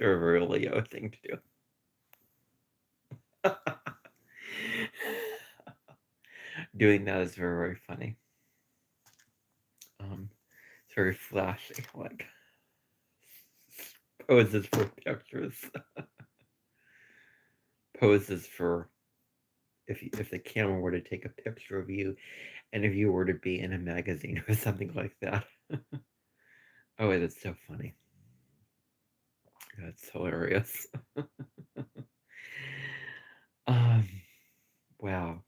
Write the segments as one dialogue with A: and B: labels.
A: Very, very Leo thing to do. Doing that is very, very funny. It's very flashy, like poses for pictures, poses for if the camera were to take a picture of you, and if you were to be in a magazine or something like that. Oh, that's so funny. That's hilarious. um, wow.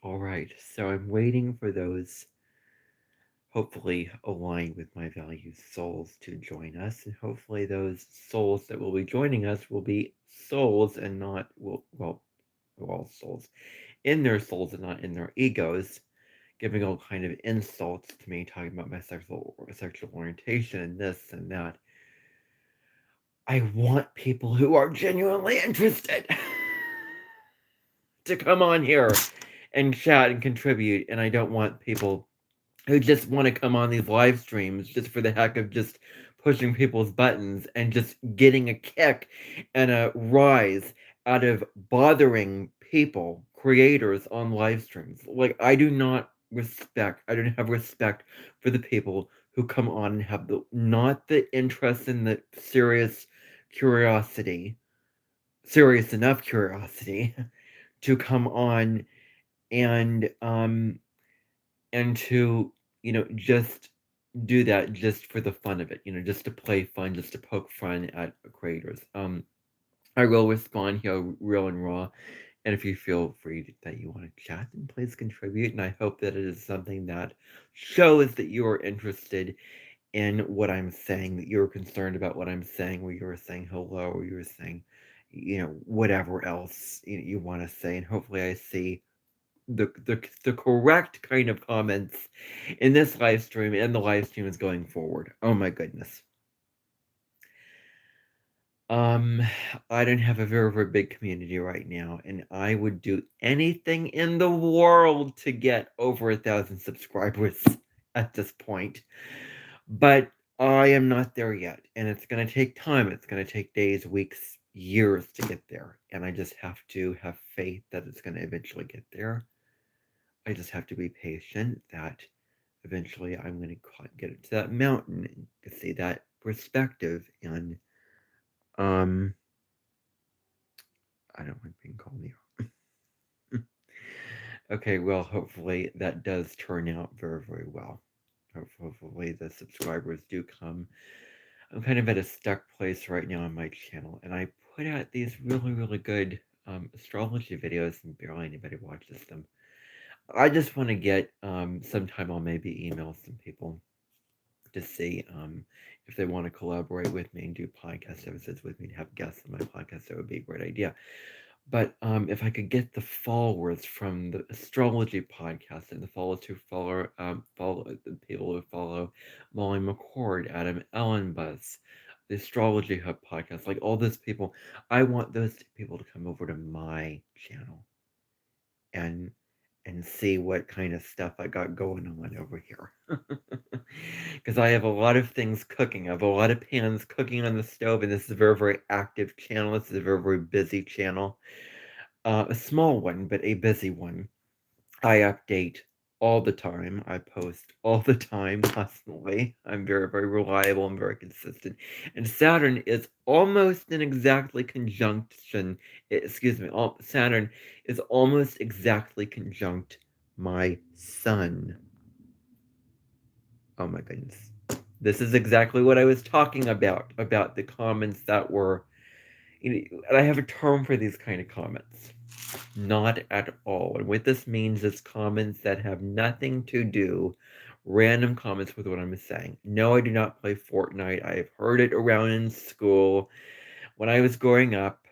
A: All right. So I'm waiting for those hopefully aligned with my values souls to join us, and hopefully those souls that will be joining us will be souls and not all souls in their souls and not in their egos, giving all kind of insults to me, talking about my sexual orientation and this and that. I want people who are genuinely interested to come on here and chat and contribute, and I don't want people who just want to come on these live streams just for the heck of just pushing people's buttons and just getting a kick and a rise out of bothering people, creators on live streams. Like, I don't have respect for the people who come on and have not the interest in the serious enough curiosity to come on and to just do that just for the fun of it, just to play fun, just to poke fun at creators. I will respond here real and raw, and if you feel free that you want to chat, then please contribute, and I hope that it is something that shows that you are interested in what I'm saying, that you're concerned about what I'm saying, where you're saying hello, or you're saying whatever else you want to say, and hopefully I see the correct kind of comments in this live stream and the live stream is going forward. Oh my goodness. I don't have a very, very big community right now, and I would do anything in the world to get over 1,000 subscribers at this point. But I am not there yet, and it's going to take time. It's going to take days, weeks, years to get there, and I just have to have faith that it's going to eventually get there. I just have to be patient that eventually I'm going to get it to that mountain and see that perspective. And I don't like being called Neo. Okay, well, hopefully that does turn out very, very well. Hopefully the subscribers do come. I'm kind of at a stuck place right now on my channel, and I put out these really, really good astrology videos, and barely anybody watches them. I just want to get sometime I'll maybe email some people to see if they want to collaborate with me and do podcast episodes with me, to have guests on my podcast. That would be a great idea. But if I could get the followers from the astrology podcast and the followers who follow the people who follow Molly McCord, Adam Ellenbus, the Astrology Hub podcast, like all those people, I want those people to come over to my channel and see what kind of stuff I got going on over here. Because I have a lot of things cooking. I have a lot of pans cooking on the stove, and this is a very, very active channel. This is a very, very busy channel. A small one, but a busy one. I update all the time. I post all the time, constantly. I'm very, very reliable and very consistent. And Saturn is almost in exactly conjunction. Saturn is almost exactly conjunct my Sun. Oh my goodness. This is exactly what I was talking about the comments that were, and I have a term for these kind of comments. Not at all. And what this means is comments that have nothing to do, random comments with what I'm saying. No, I do not play Fortnite. I have heard it around in school. When I was growing up,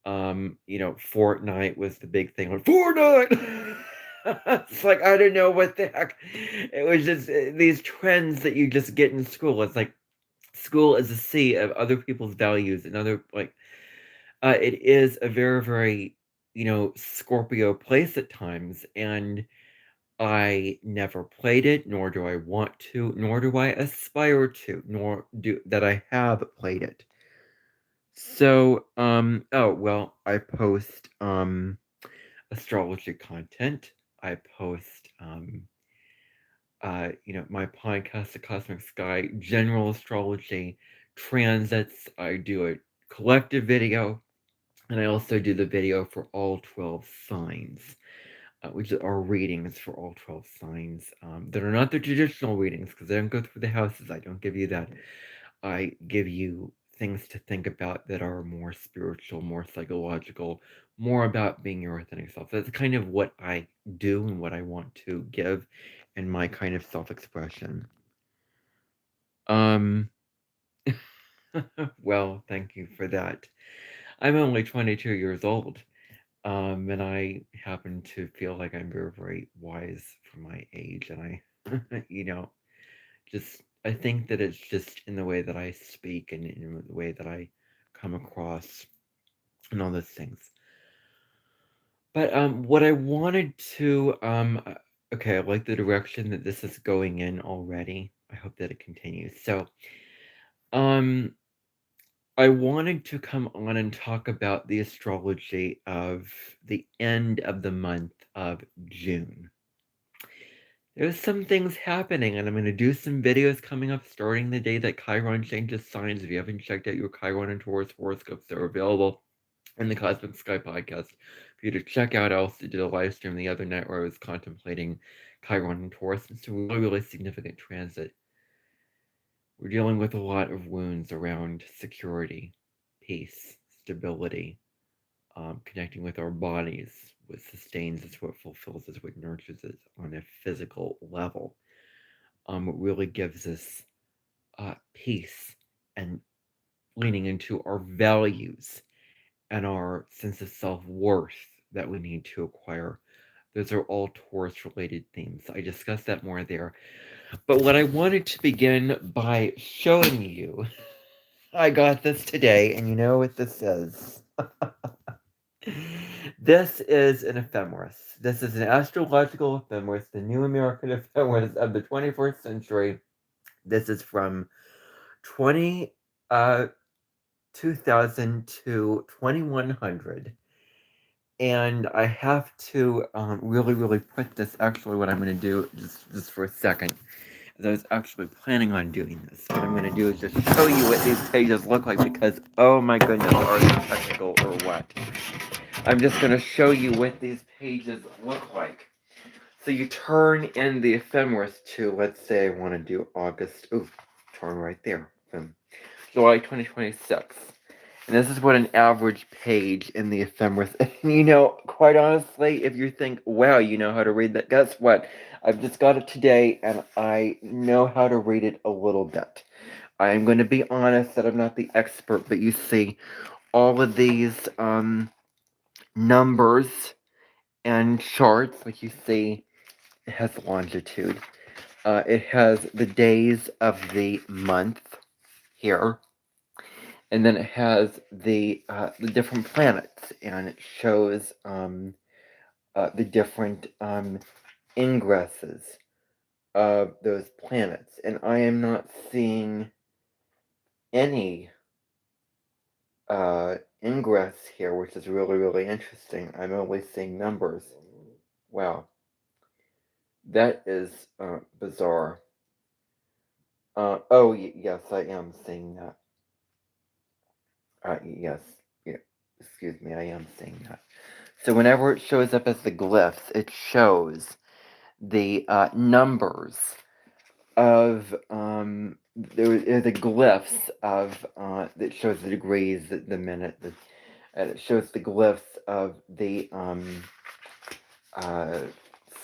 A: Fortnite was the big thing. Like, Fortnite! It's like, I don't know what the heck. It was just these trends that you just get in school. It's like school is a sea of other people's values and other, like, it is a very, very, Scorpio place at times, and I never played it, nor do I want to, nor do I aspire to, nor do that I have played it. So, oh, well, I post, astrology content. I post, my podcast, The Cosmic Sky, general astrology, transits. I do a collective video, and I also do the video for all 12 signs, which are readings for all 12 signs that are not the traditional readings because I don't go through the houses. I don't give you that. I give you things to think about that are more spiritual, more psychological, more about being your authentic self. That's kind of what I do and what I want to give in my kind of self-expression. Um, well, thank you for that. I'm only 22 years old, and I happen to feel like I'm very, very wise for my age, and I, I think that it's just in the way that I speak and in the way that I come across and all those things. But what I wanted to okay, I like the direction that this is going in already. I hope that it continues. So um I wanted to come on and talk about the astrology of the end of the month of June. There's some things happening, and I'm going to do some videos coming up starting the day that Chiron changes signs. If you haven't checked out your Chiron and Taurus horoscopes, they're available in the Cosmic Sky podcast for you to check out. I also did a live stream the other night where I was contemplating Chiron and Taurus. It's a really, really significant transit. We're dealing with a lot of wounds around security, peace, stability, connecting with our bodies, what sustains us, what fulfills us, what nurtures us on a physical level. What really gives us peace and leaning into our values and our sense of self-worth that we need to acquire. Those are all Taurus related themes. I discussed that more there. But what I wanted to begin by showing you, I got this today, and you know what this is. This is an ephemeris. This is an astrological ephemeris, the new American ephemeris of the 21st century. This is from 20, 2000 to 2100. And I have to really, really put this, actually what I'm going to do, just for a second, is I was actually planning on doing this. What I'm going to do is just show you what these pages look like because, oh my goodness, are they technical or what? I'm just going to show you what these pages look like. So you turn in the ephemeris to, let's say I want to do August, turn right there, July 2026. And this is what an average page in the ephemeris. And quite honestly, if you think, wow, you know how to read that, guess what? I've just got it today and I know how to read it a little bit. I'm going to be honest that I'm not the expert, but you see all of these numbers and charts, like you see, it has longitude. It has the days of the month here. And then it has the different planets, and it shows the different ingresses of those planets. And I am not seeing any ingress here, which is really, really interesting. I'm only seeing numbers. Wow. That is bizarre. Yes, I am seeing that. Yes. Yeah. Excuse me, I am seeing that. So whenever it shows up as the glyphs, it shows the numbers of the glyphs of that shows the degrees, the minute, and it shows the glyphs of the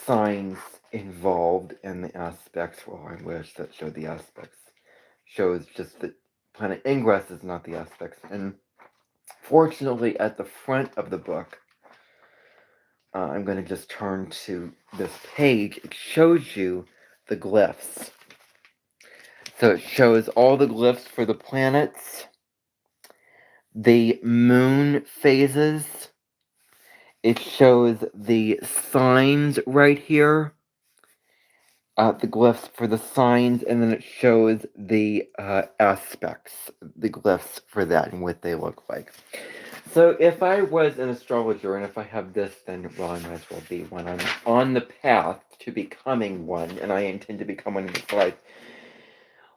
A: signs involved in the aspects. Well, I wish that showed the aspects. Shows just the planet ingress is not the aspects. And fortunately, at the front of the book, I'm going to just turn to this page. It shows you the glyphs. So it shows all the glyphs for the planets, the moon phases. It shows the signs right here. the glyphs for the signs, and then it shows the aspects, the glyphs for that and what they look like. So if I was an astrologer, and if I have this, then, well, I might as well be one. I'm on the path to becoming one, and I intend to become one in this life.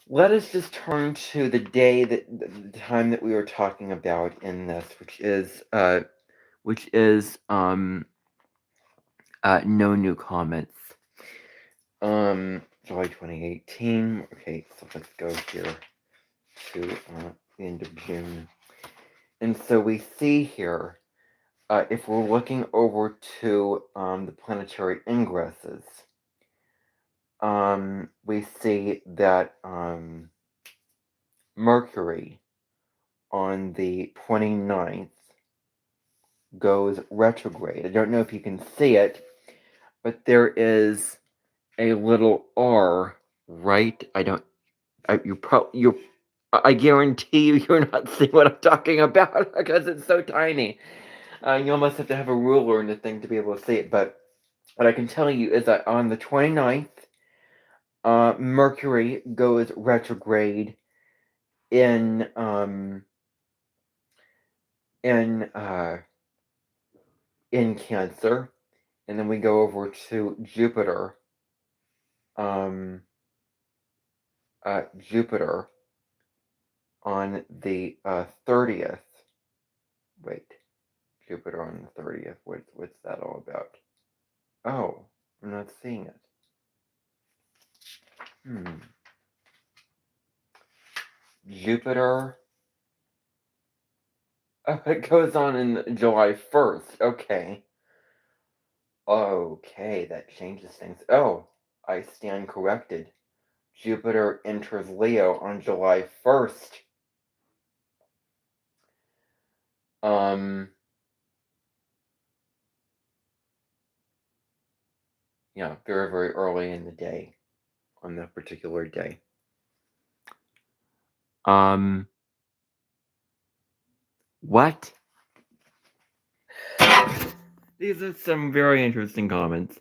A: Let us just turn to the day, the time that we were talking about in this, which is no new comments. July 2018. Okay, so let's go here to the end of June. And so we see here, if we're looking over to the planetary ingresses, we see that Mercury on the 29th goes retrograde. I don't know if you can see it, but there is a little R right. I guarantee you're not seeing what I'm talking about because it's so tiny. You almost have to have a ruler and a thing to be able to see it. But what I can tell you is that on the 29th, Mercury goes retrograde in Cancer, and then we go over to Jupiter. Jupiter on the 30th. Wait, Jupiter on the 30th. What's that all about? Oh, I'm not seeing it. Jupiter. Oh, it goes on in July 1st. Okay. Okay, that changes things. Oh, I stand corrected. Jupiter enters Leo on July 1st. Yeah, very, very early in the day, on that particular day. What? These are some very interesting comments.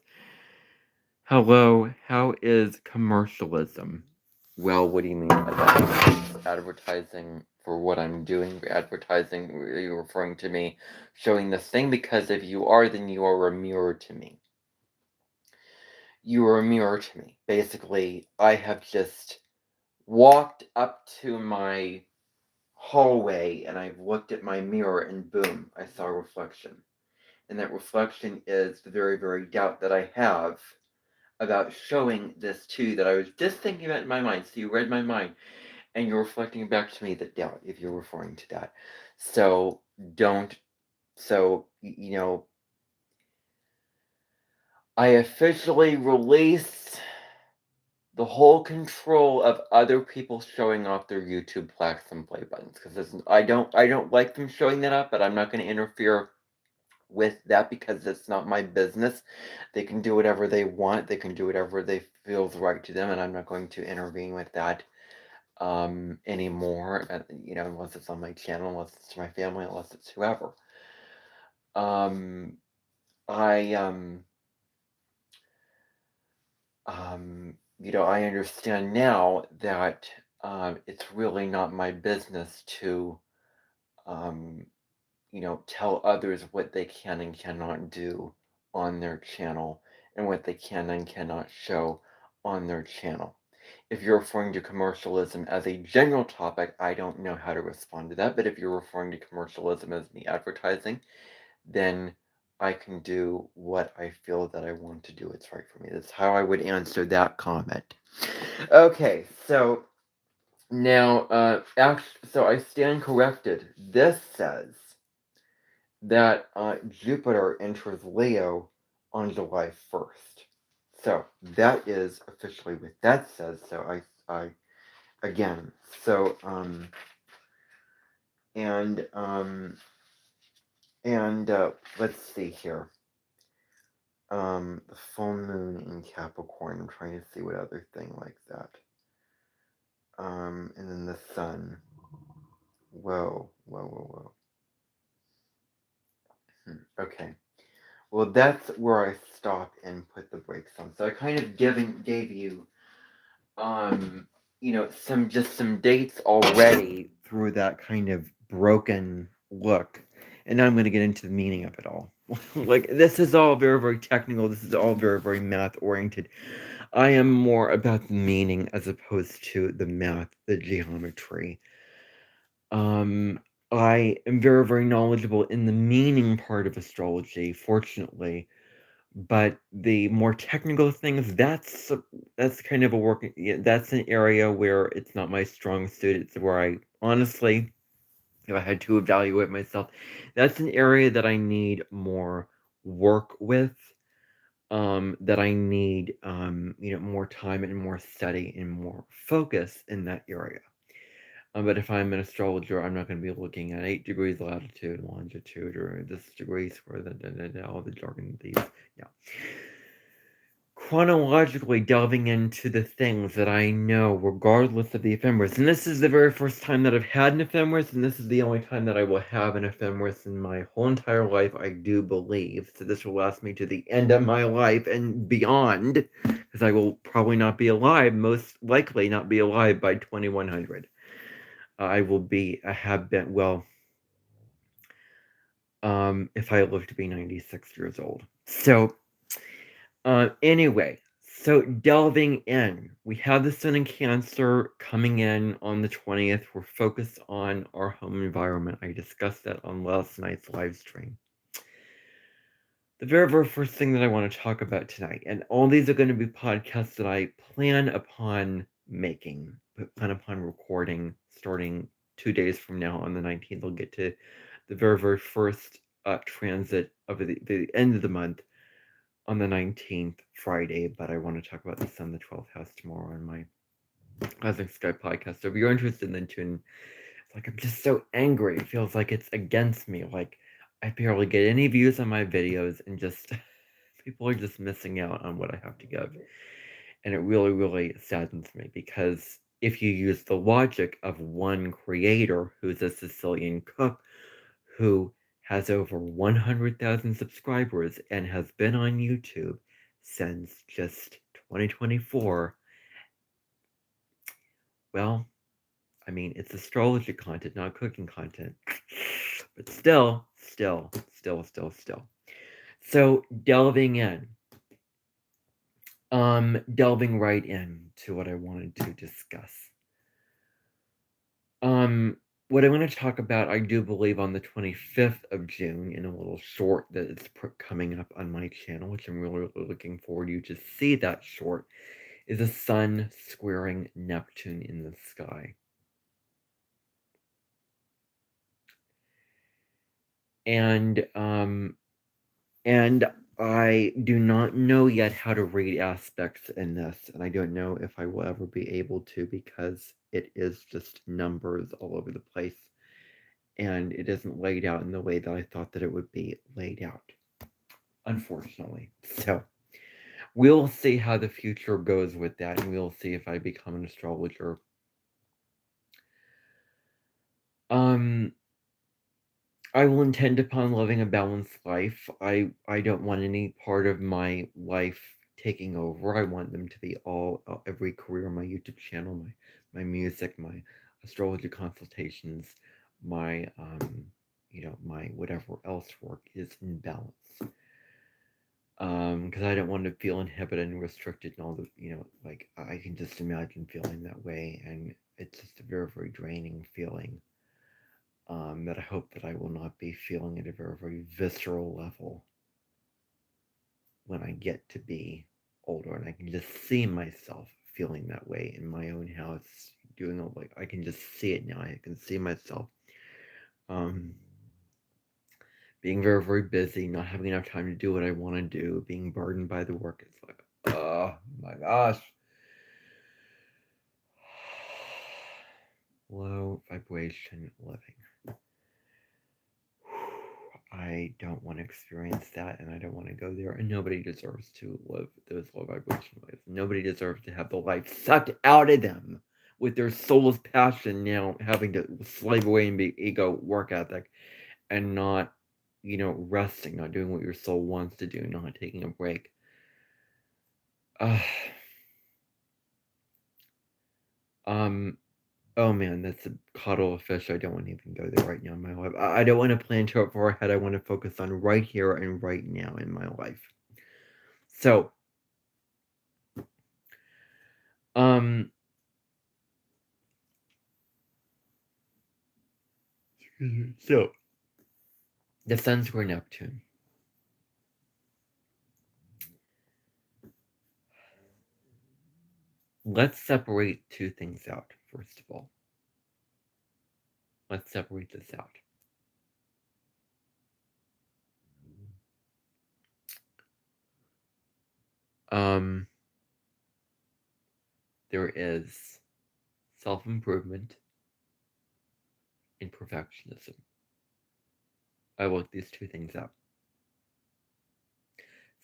A: Hello, how is commercialism? Well, what do you mean by that? Advertising for what I'm doing? Advertising, are you referring to me showing this thing? Because if you are, then you are a mirror to me. You are a mirror to me. Basically, I have just walked up to my hallway and I've looked at my mirror and boom, I saw a reflection. And that reflection is the very, very doubt that I have about showing this to that I was just thinking about in my mind. So you read my mind and you're reflecting back to me the doubt, if you're referring to that. So I officially released the whole control of other people showing off their YouTube plaques and play buttons, because I don't like them showing that up, but I'm not going to interfere with that because it's not my business. They can do whatever they want. They can do whatever they feels right to them, and I'm not going to intervene with that anymore. Unless it's on my channel, unless it's my family, unless it's whoever. I understand now that it's really not my business to tell others what they can and cannot do on their channel and what they can and cannot show on their channel. If you're referring to commercialism as a general topic, I don't know how to respond to that, but if you're referring to commercialism as me advertising, then I can do what I feel that I want to do. It's right for me. That's how I would answer that comment. Okay, so now, so I stand corrected. This says that Jupiter enters Leo on July 1st. So that is officially what that says. So again, so, let's see here. The full moon in Capricorn. I'm trying to see what other thing like that. And then the sun. Whoa. Okay. Well, that's where I stop and put the brakes on. So I kind of gave you some dates already through that kind of broken look. And now I'm going to get into the meaning of it all. Like, this is all very, very technical. This is all very, very math oriented. I am more about the meaning as opposed to the math, the geometry. I am very, very knowledgeable in the meaning part of astrology, fortunately. But the more technical things, that's kind of a work. That's an area where it's not my strong suit. It's where I honestly, if I had to evaluate myself, that's an area that I need more work with. That I need, more time and more study and more focus in that area. But if I'm an astrologer, I'm not going to be looking at 8 degrees latitude, longitude, or this degrees for all the jargon these. Yeah. Chronologically delving into the things that I know, regardless of the ephemeris. And this is the very first time that I've had an ephemeris, and this is the only time that I will have an ephemeris in my whole entire life, I do believe. So this will last me to the end of my life and beyond, because I will probably not be alive, most likely not be alive by 2100. I have been, well, if I live to be 96 years old. So, anyway, so delving in, we have the sun in Cancer coming in on the 20th. We're focused on our home environment. I discussed that on last night's live stream. The very, very first thing that I want to talk about tonight, and all these are going to be podcasts that I plan upon making, plan upon recording, starting 2 days from now on the 19th. We'll get to the very, very first transit of the end of the month on the 19th, Friday, but I want to talk about the sun, the 12th house tomorrow on my Cosmic Sky podcast. So if you're interested, then tune. Like, I'm just so angry. It feels like it's against me. Like, I barely get any views on my videos, and just people are just missing out on what I have to give. And it really, really saddens me, because if you use the logic of one creator who's a Sicilian cook who has over 100,000 subscribers and has been on YouTube since just 2024, well, I mean, it's astrology content, not cooking content. But still. So delving right in to what I wanted to discuss. What I'm going to talk about, I do believe on the 25th of June, in a little short that is coming up on my channel, which I'm really, really looking forward to you to see that short, is the sun squaring Neptune in the sky. And I do not know yet how to read aspects in this, and I don't know if I will ever be able to, because it is just numbers all over the place, and it isn't laid out in the way that I thought that it would be laid out, unfortunately. So we'll see how the future goes with that, and we'll see if I become an astrologer. I will intend upon living a balanced life. I don't want any part of my life taking over. I want them to be every career on my YouTube channel, my music, my astrology consultations, my my whatever else work is in balance. Because I don't want to feel inhibited and restricted and all the, like, I can just imagine feeling that way, and it's just a very, very draining feeling. That I hope that I will not be feeling at a very, very visceral level when I get to be older, and I can just see myself feeling that way in my own house, doing all, like, I can just see it now. I can see myself being very, very busy, not having enough time to do what I want to do, being burdened by the work. It's like, oh my gosh. Low vibration living. I don't want to experience that, and I don't want to go there, and nobody deserves to live those low vibration lives. Nobody deserves to have the life sucked out of them with their soul's passion now having to slave away and be ego work ethic and not resting, not doing what your soul wants to do, not taking a break. Oh man, that's a cuddle of fish. I don't want to even go there right now in my life. I don't want to plan too far ahead. I want to focus on right here and right now in my life. So, so the sun square Neptune. Let's separate two things out, first of all. Let's separate this out. There is self-improvement and perfectionism. I looked these two things up.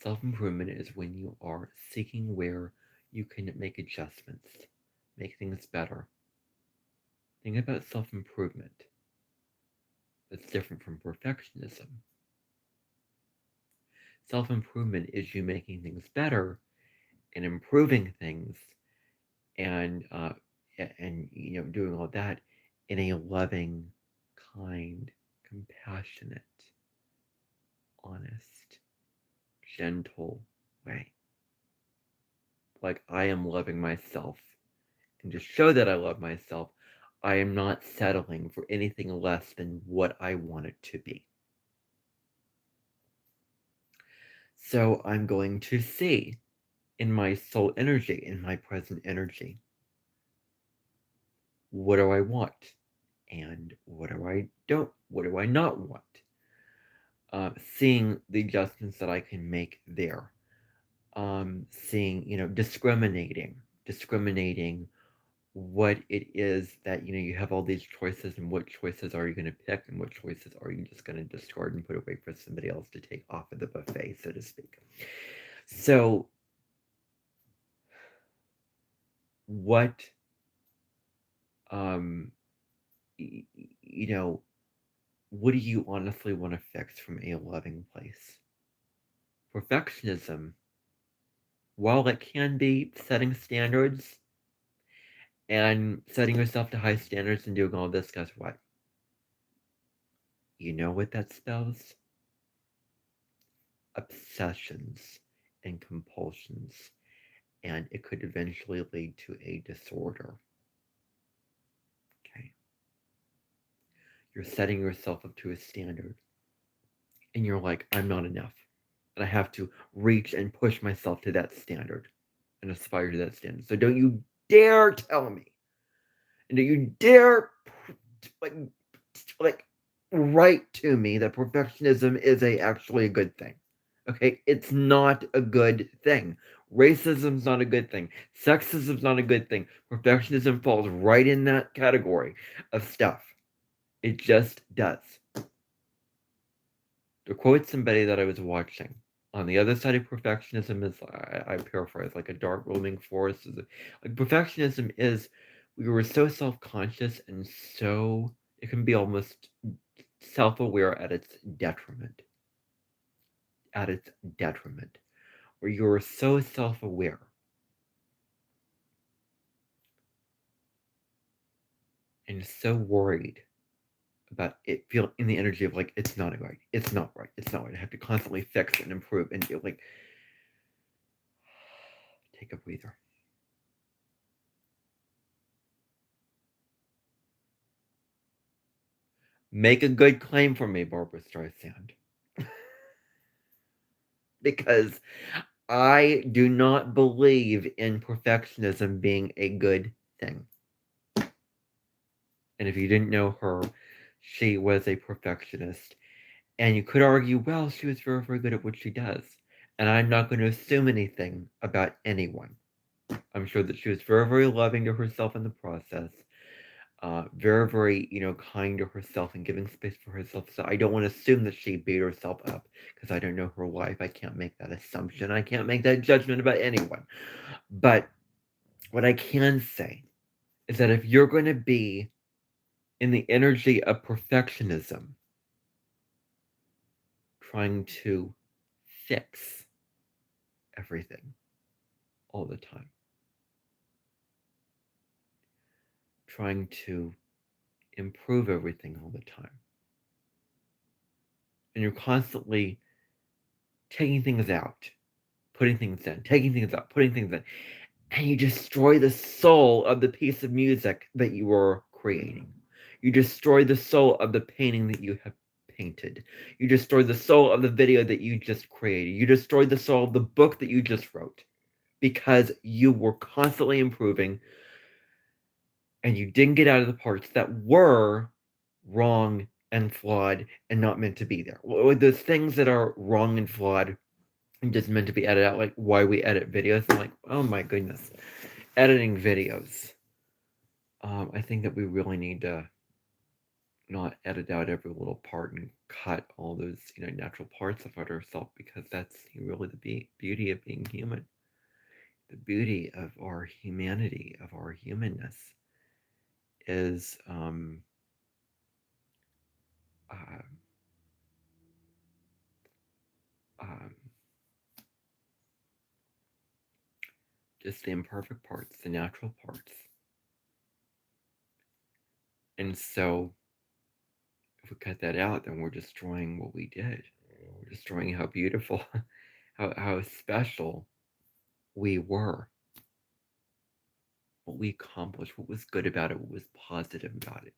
A: Self-improvement is when you are seeking where you can make adjustments, make things better. Think about self-improvement. That's different from perfectionism. Self-improvement is you making things better and improving things and doing all that in a loving, kind, compassionate, honest, gentle way. Like I am loving myself. And to show that I love myself, I am not settling for anything less than what I want it to be. So I'm going to see in my soul energy, in my present energy, what do I want? And what do I not want? Seeing the adjustments that I can make there. Seeing, discriminating what it is that, you have all these choices and what choices are you going to pick and what choices are you just going to discard and put away for somebody else to take off of the buffet, so to speak. So, what, what do you honestly want to fix from a loving place? Perfectionism, while it can be setting standards and setting yourself to high standards and doing all this, guess what? You know what that spells? Obsessions and compulsions, and it could eventually lead to a disorder. Okay. You're setting yourself up to a standard, and you're like, I'm not enough. And I have to reach and push myself to that standard and aspire to that standard. So don't you dare tell me, and don't you dare like write to me that perfectionism is actually a good thing. Okay, it's not a good thing. Racism's not a good thing. Sexism's not a good thing. Perfectionism falls right in that category of stuff. It just does. To quote somebody that I was watching, on the other side of perfectionism is, I paraphrase, like a dark roaming forest. Like perfectionism is, we were so self-conscious and so, it can be almost self-aware at its detriment. At its detriment. Where you're so self-aware and so worried about it, feel in the energy of like, it's not right, it's not right, it's not right. I have to constantly fix and improve and feel like, take a breather. Make a good claim for me, Barbara Streisand. Because I do not believe in perfectionism being a good thing. And if you didn't know her, she was a perfectionist. And you could argue, well, she was very, very good at what she does. And I'm not going to assume anything about anyone. I'm sure that she was very, very loving to herself in the process. Very, very, kind to herself and giving space for herself. So I don't want to assume that she beat herself up because I don't know her life. I can't make that assumption. I can't make that judgment about anyone. But what I can say is that if you're going to be in the energy of perfectionism, trying to fix everything all the time, trying to improve everything all the time. And you're constantly taking things out, putting things in, taking things out, putting things in, and you destroy the soul of the piece of music that you were creating. You destroy the soul of the painting that you have painted. You destroy the soul of the video that you just created. You destroy the soul of the book that you just wrote because you were constantly improving and you didn't get out of the parts that were wrong and flawed and not meant to be there. Those things that are wrong and flawed and just meant to be edited out, like why we edit videos. I'm like, oh my goodness, editing videos. I think that we really need to not edit out every little part and cut all those, natural parts of ourselves, because that's really the beauty of being human. The beauty of our humanity, of our humanness, is uh, um, just the imperfect parts, the natural parts. And so, if we cut that out, then we're destroying what we did. We're destroying how beautiful, how special we were, what we accomplished, what was good about it, what was positive about it.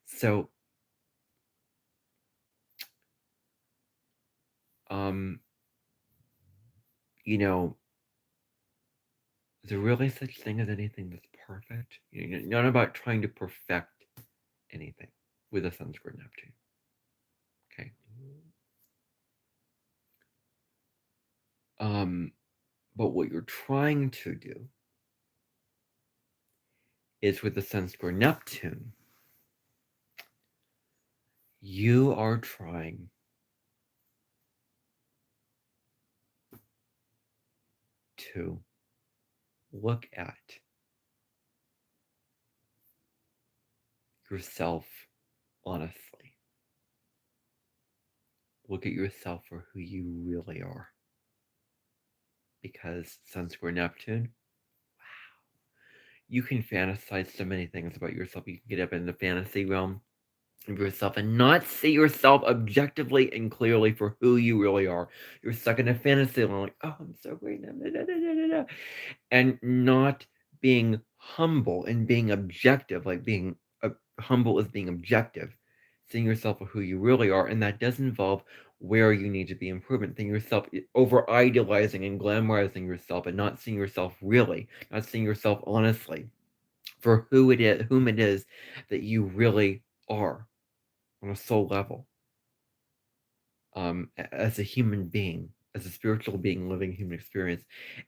A: So, you know, is there really such thing as anything that's perfect? Not about trying to perfect anything with a Sun square Neptune. Okay. But what you're trying to do is with the Sun square Neptune, you are trying to look at yourself honestly. Look at yourself for who you really are. Because Sun square Neptune, you can fantasize so many things about yourself. You can get up in the fantasy realm of yourself and not see yourself objectively and clearly for who you really are. You're stuck in a fantasy land, like, oh, I'm so great, and not being humble and being objective, like being humble is being objective, seeing yourself for who you really are, and that does involve where you need to be improvement, seeing yourself, over idealizing and glamorizing yourself, and not seeing yourself really, not seeing yourself honestly for whom it is that you really are on a soul level, as a human being, as a spiritual being living human experience,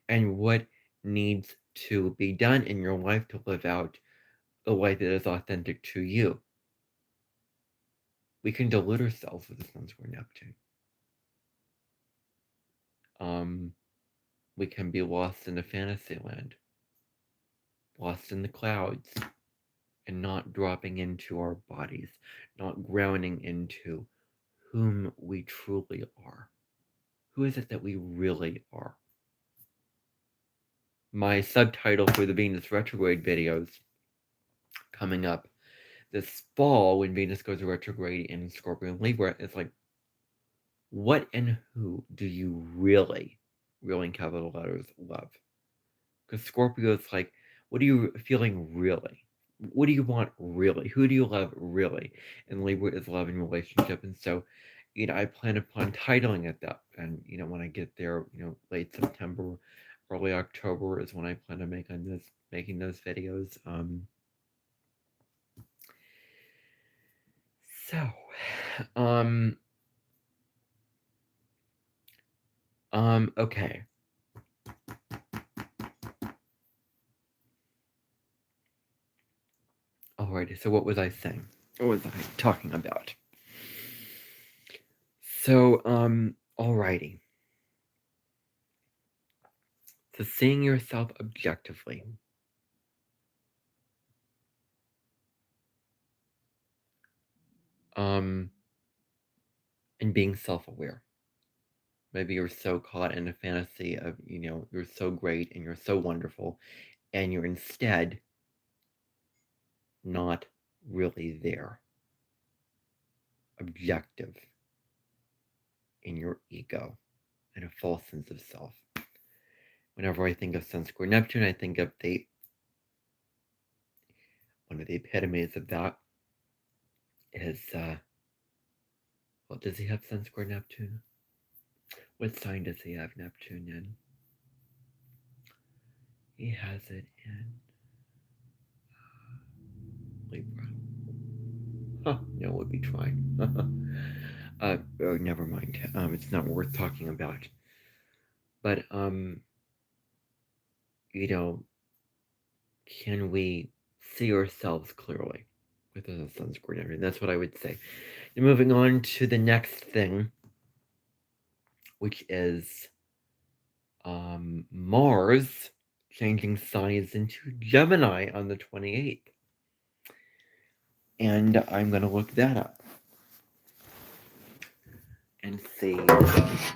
A: and what needs to be done in your life to live out a life that is authentic to you. We can delude ourselves with the Sun square Neptune. We can be lost in a fantasy land, lost in the clouds, and not dropping into our bodies, not grounding into whom we truly are. Who is it that we really are? My subtitle for the Venus retrograde videos coming up this fall, when Venus goes retrograde in Scorpio and Libra, is like, what and who do you really in capital letters, love? Because Scorpio is like, what are you feeling really? What do you want really? Who do you love really? And Libra is love and relationship. And so, I plan upon titling it that. And, when I get there, late September, early October is when I plan on making those videos. So, okay. Alrighty, so what was I saying? What was I talking about? So, alrighty. So seeing yourself objectively. And being self-aware. Maybe you're so caught in a fantasy of, you're so great and you're so wonderful, and you're instead not really there, objective in your ego and a false sense of self. Whenever I think of Sun Square Neptune, I think of one of the epitomes of that is, well, does he have Sun Square Neptune? What sign does he have Neptune in? He has it in Libra. Huh, no, we'll be trying. Oh, never mind. It's not worth talking about. But, can we see ourselves clearly within the Sun Square Neptune? That's what I would say. And moving on to the next thing, which is Mars changing signs into Gemini on the 28th. And I'm going to look that up and see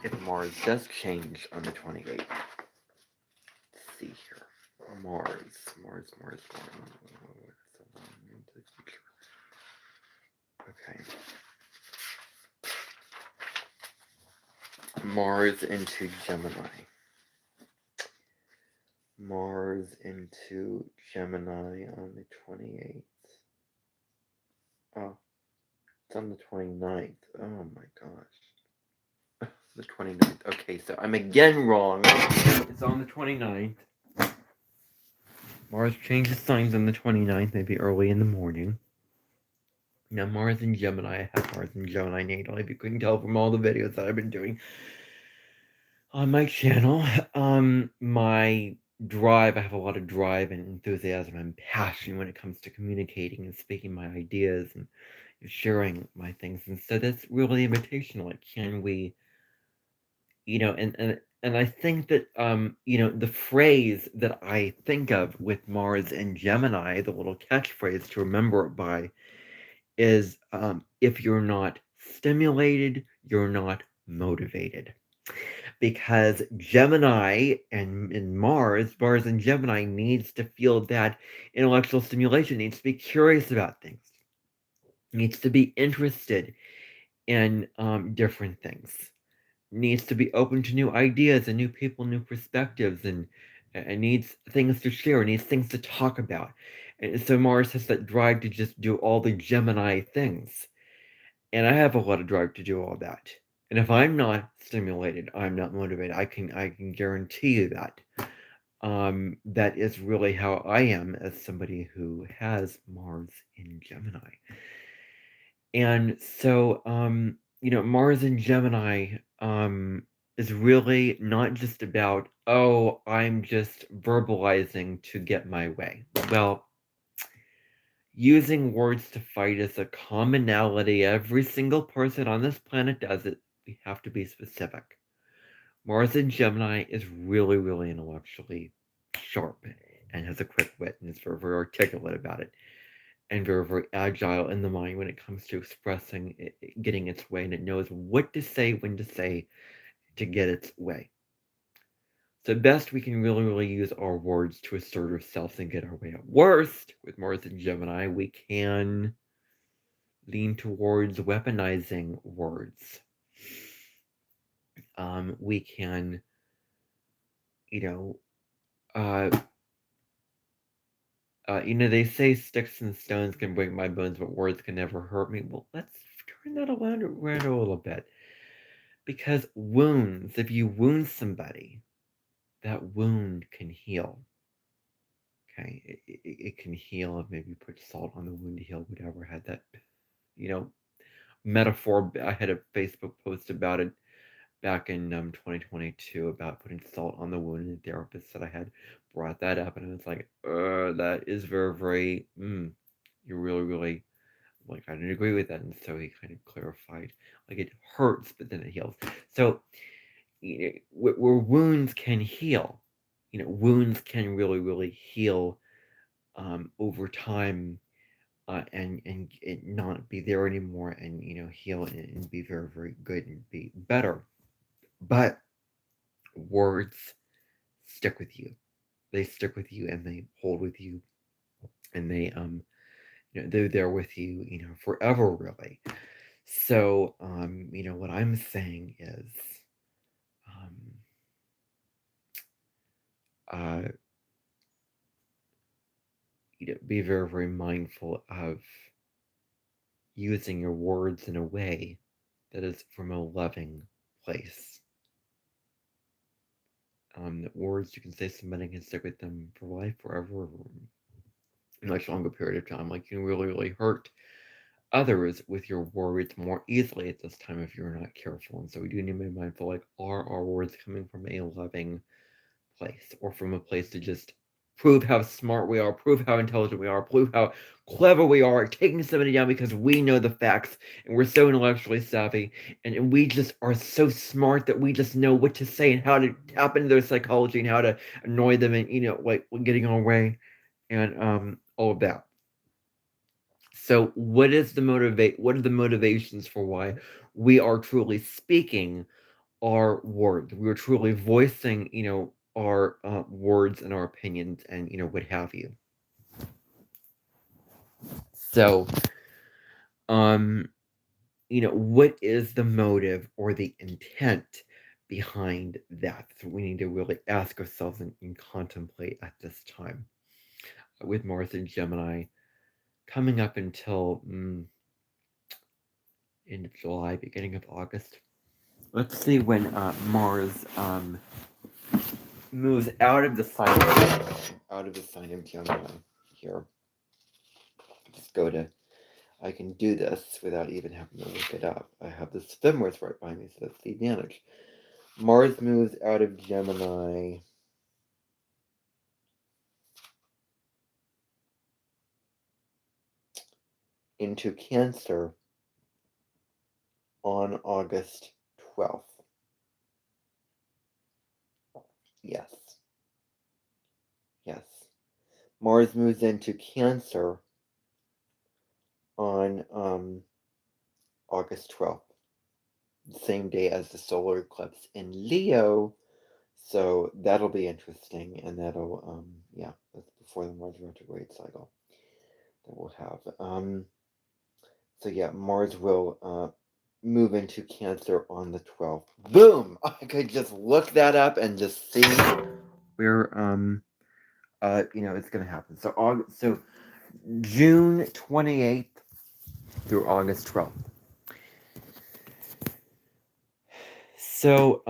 A: if Mars does change on the 28th. Let's see here. Mars. Okay. Mars into Gemini. Mars into Gemini on the 28th. Oh, it's on the 29th. Oh my gosh. The 29th. Okay, so I'm again wrong. It's on the 29th. Mars changes signs on the 29th, maybe early in the morning. Now, Mars in Gemini, I have Mars in Gemini natal, if you couldn't tell from all the videos that I've been doing on my channel. My drive, I have a lot of drive and enthusiasm and passion when it comes to communicating and speaking my ideas and sharing my things. And so that's really invitational. Like, can we, and I think that, the phrase that I think of with Mars and Gemini, the little catchphrase to remember it by, is if you're not stimulated, you're not motivated. Because Gemini and Mars and Gemini needs to feel that intellectual stimulation, needs to be curious about things, needs to be interested in different things, needs to be open to new ideas and new people, new perspectives, and needs things to share, needs things to talk about. And so Mars has that drive to just do all the Gemini things. And I have a lot of drive to do all that. And if I'm not stimulated, I'm not motivated. I can guarantee you that. That is really how I am as somebody who has Mars in Gemini. And so, Mars in Gemini is really not just about, oh, I'm just verbalizing to get my way. Well, using words to fight is a commonality. Every single person on this planet does it. We have to be specific. Mars in Gemini is really, really intellectually sharp and has a quick wit and is very, very articulate about it, and very, very agile in the mind when it comes to expressing it, getting its way, and it knows what to say, when to say, to get its way. So best we can really, really use our words to assert ourselves and get our way. At worst, with Mars and Gemini, we can lean towards weaponizing words. We can, they say sticks and stones can break my bones, but words can never hurt me. Well, let's turn that around a little bit. Because wounds, if you wound somebody, that wound can heal. Okay, it can heal. Maybe put salt on the wound to heal, whatever. Had that, metaphor. I had a Facebook post about it back in 2022 about putting salt on the wound, and the therapist that I had brought that up, and I was like, that is very, very, you're really, really, like, I didn't agree with that, and so he kind of clarified, like, it hurts, but then it heals. So, where wounds can heal, wounds can really, really heal over time, and it not be there anymore, and heal and be very, very good and be better. But words stick with you. They stick with you and they hold with you, and they they're there with you, forever, really. So, what I'm saying is, um, uh, be very, very mindful of using your words in a way that is from a loving place. That words you can say somebody can stick with them for life, forever, a much longer period of time. Like, you can really, really hurt others with your words more easily at this time if you're not careful. And so we do need to be mindful, like, are our words coming from a loving place, or from a place to just prove how smart we are, prove how intelligent we are, prove how clever we are at taking somebody down because we know the facts and we're so intellectually savvy, and we just are so smart that we just know what to say and how to tap into their psychology and how to annoy them, and like getting our way, and all of that. So what are the motivations for why we are truly speaking our words? We are truly voicing, our words and our opinions, and what have you. So, what is the motive or the intent behind that? So we need to really ask ourselves and contemplate at this time, with Mars and Gemini coming up until end of July, beginning of August. Let's see when Mars moves out of the sign of Gemini here. Just go to. I can do this without even having to look it up. I have the Sphinx right behind me, so that's the advantage. Mars moves out of Gemini into Cancer on August 12th. Yes. Yes. Mars moves into Cancer on August 12th, the same day as the solar eclipse in Leo. So that'll be interesting, and that'll, that's before the Mars retrograde cycle that we'll have. So yeah, Mars will move into Cancer on the 12th. Boom! I could just look that up and just see where, it's going to happen. So June 28th through August 12th. So,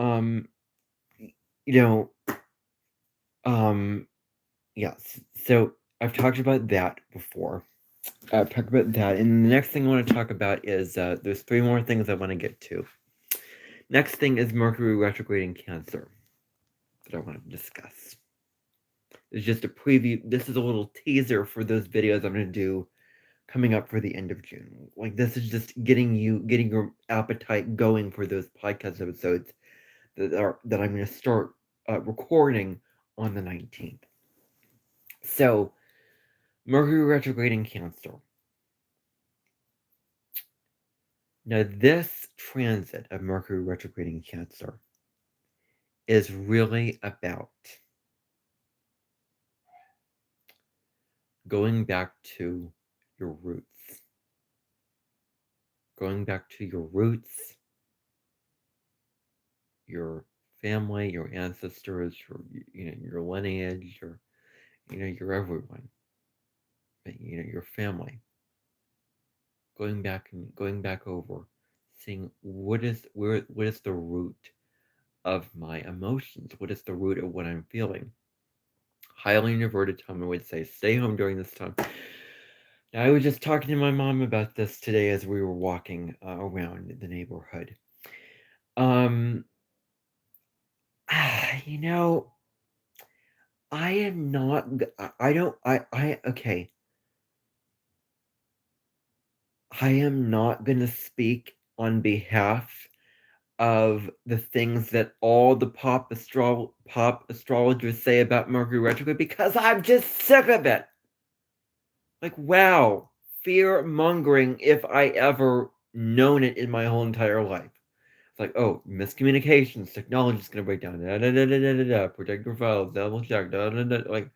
A: yes. So I've talked about that before. I've talked about that, and the next thing I want to talk about is there's 3 more things I want to get to. Next thing is Mercury retrograde in Cancer that I want to discuss. It's just a preview. This is a little teaser for those videos I'm going to do coming up for the end of June. Like, this is just getting your appetite going for those podcast episodes that I'm going to start recording on the 19th. So, Mercury retrograde in Cancer. Now, this transit of Mercury retrograde in Cancer is really about going back to your roots. Going back to your roots, your family, your ancestors, your lineage, your everyone, your family. Going back over, seeing what is the root of my emotions? What is the root of what I'm feeling? Highly introverted Tommy would say, stay home during this time. Now, I was just talking to my mom about this today as we were walking around the neighborhood. I am not, okay. I am not going to speak on behalf of the things that all the pop astrologers say about Mercury retrograde, because I'm just sick of it. Like, wow, fear mongering if I ever known it in my whole entire life. It's like, oh, miscommunications, technology's gonna break down. Da, da, da, da, da, da, da, protect your files, double check, da, da, da, like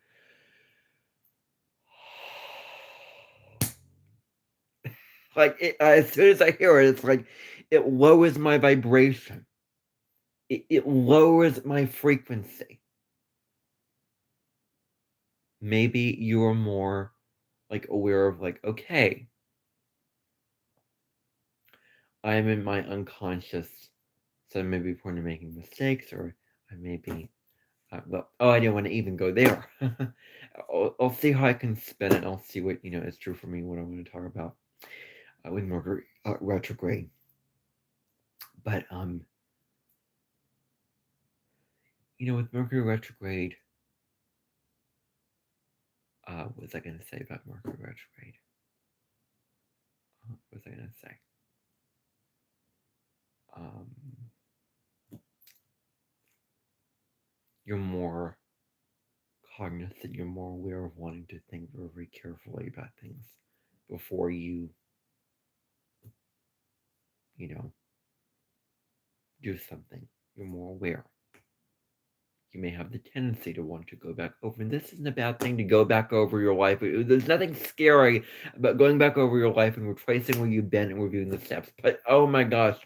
A: as soon as I hear it, it's like it lowers my vibration. It lowers my frequency. Maybe you're more like aware of like, okay, I'm in my unconscious, so I may be prone to making mistakes, or I may be, well, oh, I didn't want to even go there. I'll see how I can spin it. I'll see what is true for me. What I'm going to talk about with Mercury retrograde. But with Mercury retrograde, what was I going to say about Mercury retrograde? What was I going to say? Um, you're more cognizant. You're more aware of wanting to think very, very carefully about things before you do something. You're more aware. You may have the tendency to want to go back over. And this isn't a bad thing to go back over your life. There's nothing scary about going back over your life and retracing where you've been and reviewing the steps. But oh my gosh,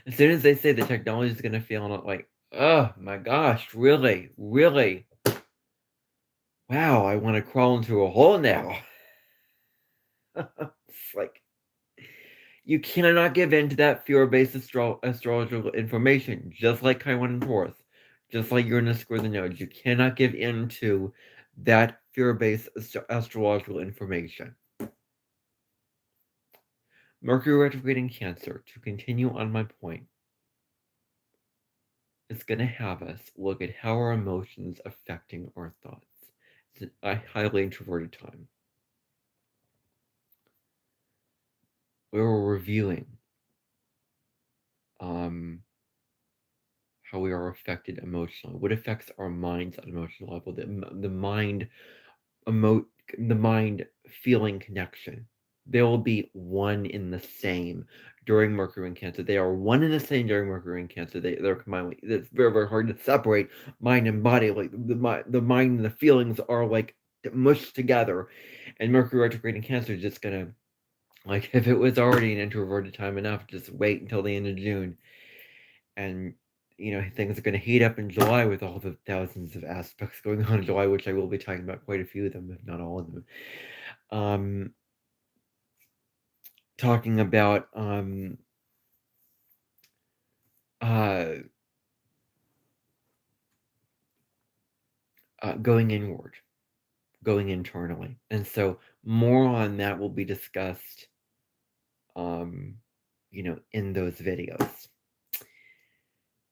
A: as soon as they say the technology is going to fail, I'm like, oh my gosh, really, really? Wow, I want to crawl into a hole now. It's like, you cannot give in to that fear-based astrological information, just like Chiron and Taurus, just like Uranus square the nodes. You cannot give in to that fear-based astrological information. Mercury retrograde in Cancer, to continue on my point, is going to have us look at how our emotions affecting our thoughts. It's a highly introverted time. We're reviewing how we are affected emotionally, what affects our minds at an emotional level, the mind feeling connection. They will be one in the same during Mercury and Cancer. They are one in the same during Mercury and Cancer. They're combined. It's very, very hard to separate mind and body. Like the mind and the feelings are like mushed together, and Mercury retrograde in Cancer is just gonna, like, if it was already an introverted time enough, just wait until the end of June, and things are going to heat up in July with all the thousands of aspects going on in July, which I will be talking about quite a few of them, if not all of them. Talking about going inward, going internally, and so more on that will be discussed, in those videos.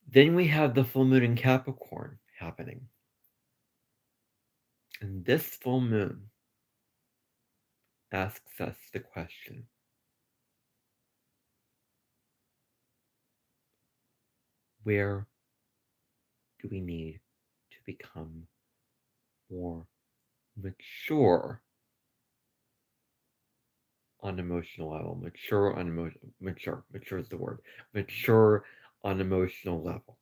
A: Then we have the full moon in Capricorn happening. And this full moon asks us the question, where do we need to become more mature on emotional level? Mature is the word. Mature on emotional level.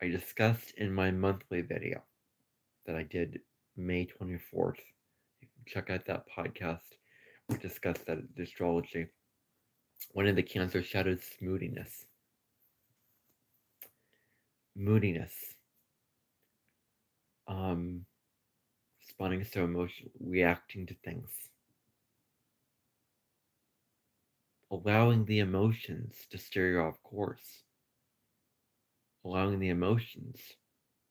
A: I discussed in my monthly video that I did May 24th. You can check out that podcast. We discussed that astrology. One of the Cancer shadows is moodiness. Responding so emotional, reacting to things. Allowing the emotions to steer you off course. Allowing the emotions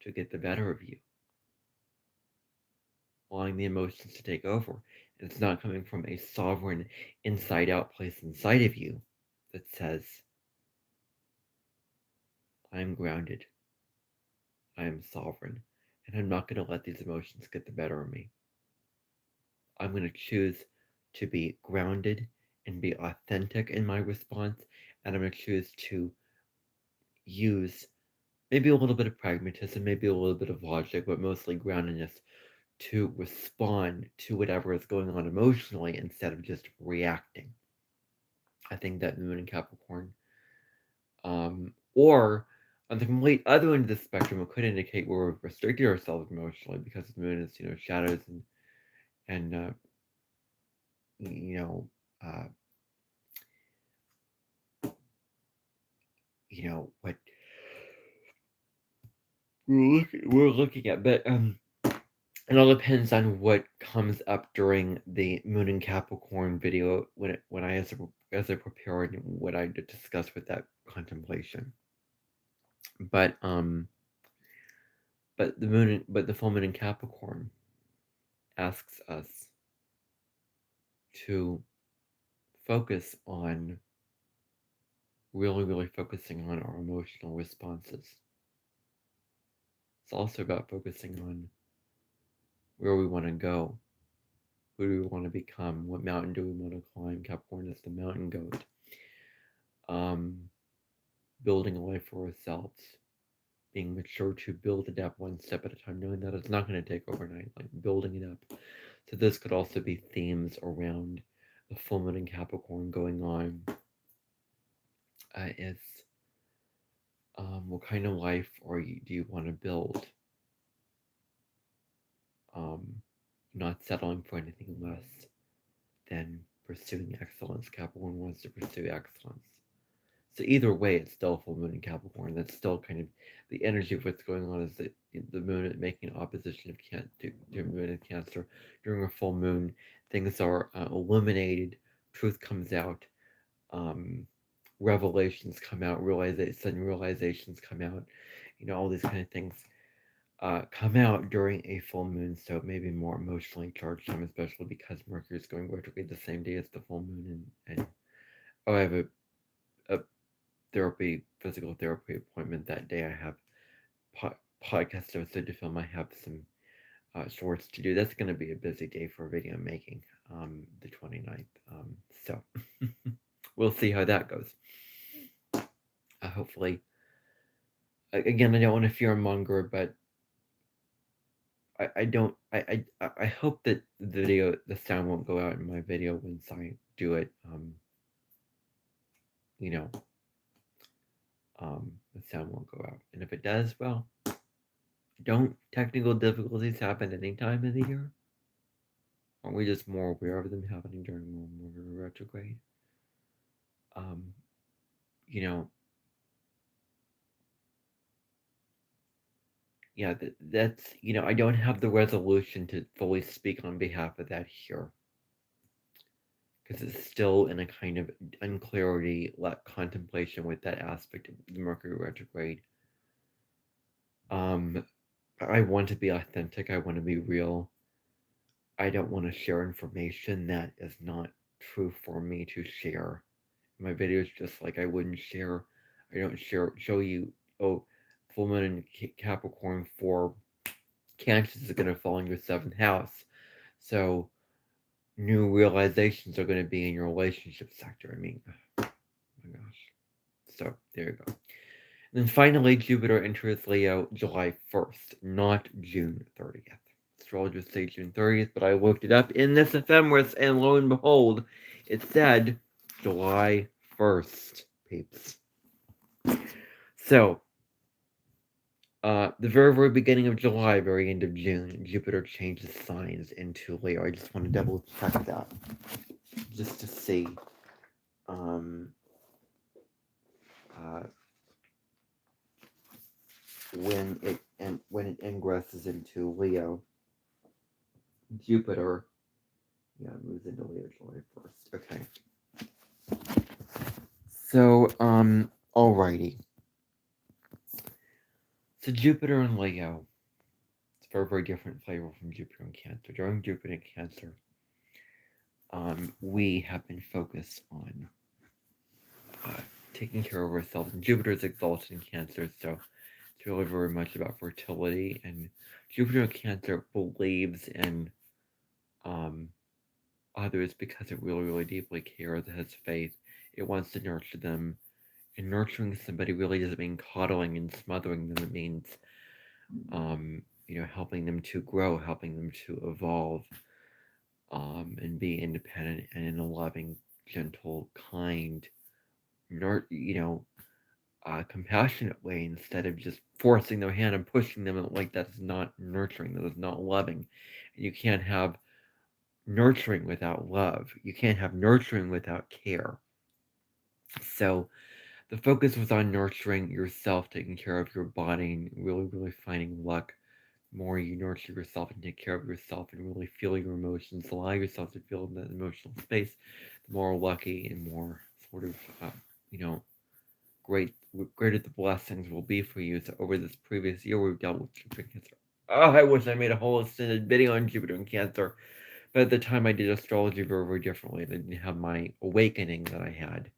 A: to get the better of you. Allowing the emotions to take over. And it's not coming from a sovereign, inside-out place inside of you that says, I am grounded, I am sovereign, and I'm not going to let these emotions get the better of me. I'm going to choose to be grounded and be authentic in my response, and I'm going to choose to use maybe a little bit of pragmatism, maybe a little bit of logic, but mostly groundedness to respond to whatever is going on emotionally instead of just reacting. I think that Moon in Capricorn, or on the complete other end of the spectrum, it could indicate where we've restricted ourselves emotionally because the Moon is, shadows and you know, uh, what we're looking at, but it all depends on what comes up during the Moon in Capricorn video when I as I prepare and what I discuss with that contemplation. But but the full moon in Capricorn asks us to focus on really focusing on our emotional responses. It's also about focusing on where we want to go, who do we want to become, what mountain do we want to climb. Capricorn is the mountain goat. Building a life for ourselves, being mature to build it up one step at a time, knowing that it's not going to take overnight, like building it up. So this could also be themes around the full moon in Capricorn going on. What kind of life do you want to build? Not settling for anything less than pursuing excellence. Capricorn wants to pursue excellence. So either way, it's still full moon in Capricorn. That's still kind of the energy of what's going on. Is that the moon is making opposition of to moon in Cancer during a full moon. Things are illuminated. Truth comes out. Revelations come out. Sudden realizations come out. All these kind of things come out during a full moon. So maybe more emotionally charged time, especially because Mercury is going retrograde the same day as the full moon. And I have a physical therapy appointment that day. I have podcast episode to film. I have some shorts to do. That's going to be a busy day for video making, the 29th. So we'll see how that goes. Hopefully, again, I don't want to fear monger, but I don't. I hope that the sound won't go out in my video once I do it. The sound won't go out, and if it does, well, don't technical difficulties happen any time of the year? Aren't we just more aware of them happening during Mercury retrograde? You know, yeah, that's, I don't have the resolution to fully speak on behalf of that here. Because it's still in a kind of unclarity, contemplation with that aspect of the Mercury retrograde. I want to be authentic. I want to be real. I don't want to share information that is not true for me to share. My videos, just like I don't show you, oh, full moon in Capricorn for Cancer is going to fall in your 7th house. So new realizations are going to be in your relationship sector. I mean, oh my gosh. So there you go. And then finally, Jupiter enters Leo July 1st, not June 30th. Astrologers say June 30th, but I looked it up in this ephemeris, and lo and behold, it said July 1st, peeps. So, the very beginning of July, very end of June, Jupiter changes signs into Leo. I just want to double check that, just to see. When it ingresses into Leo, Jupiter, moves into Leo July 1st. Okay. So, alrighty. So Jupiter in Leo, it's a very different flavor from Jupiter in Cancer. During Jupiter in Cancer, we have been focused on taking care of ourselves. And Jupiter is exalted in Cancer, so it's really very much about fertility. And Jupiter in Cancer believes in others because it really deeply cares. It has faith. It wants to nurture them. And nurturing somebody really doesn't mean coddling and smothering them. It means, helping them to grow, helping them to evolve, and be independent and in a loving, gentle, kind, compassionate way, instead of just forcing their hand and pushing them. Like, that is not nurturing. That is not loving. And you can't have nurturing without love. You can't have nurturing without care. So the focus was on nurturing yourself, taking care of your body, and really, really finding luck. The more you nurture yourself and take care of yourself and really feel your emotions, allow yourself to feel in that emotional space, the more lucky and more sort of, you know, greater the blessings will be for you. So over this previous year, we've dealt with Jupiter and Cancer. Oh, I wish I made a whole extended video on Jupiter and Cancer. But at the time, I did astrology very, very differently. I didn't have my awakening that I had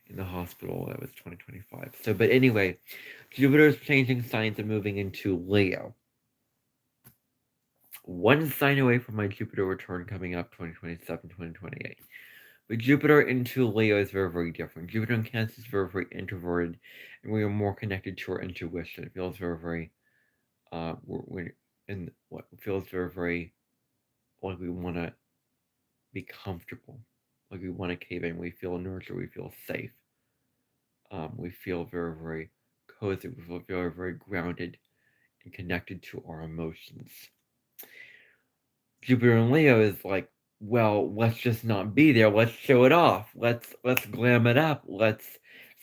A: in the hospital. That was 2025. So, but anyway, Jupiter is changing signs and moving into Leo. One sign away from my Jupiter return coming up 2027, 2028. But Jupiter into Leo is very, very different. Jupiter in Cancer is very, very introverted, and we are more connected to our intuition. It feels very, very, we're in what feels very, very like we want to be comfortable, like we want to cave in. We feel nurtured, we feel safe. We feel very, very cozy. We feel very, very grounded and connected to our emotions. Jupiter and Leo is like, well, let's just not be there. Let's show it off. Let's glam it up. Let's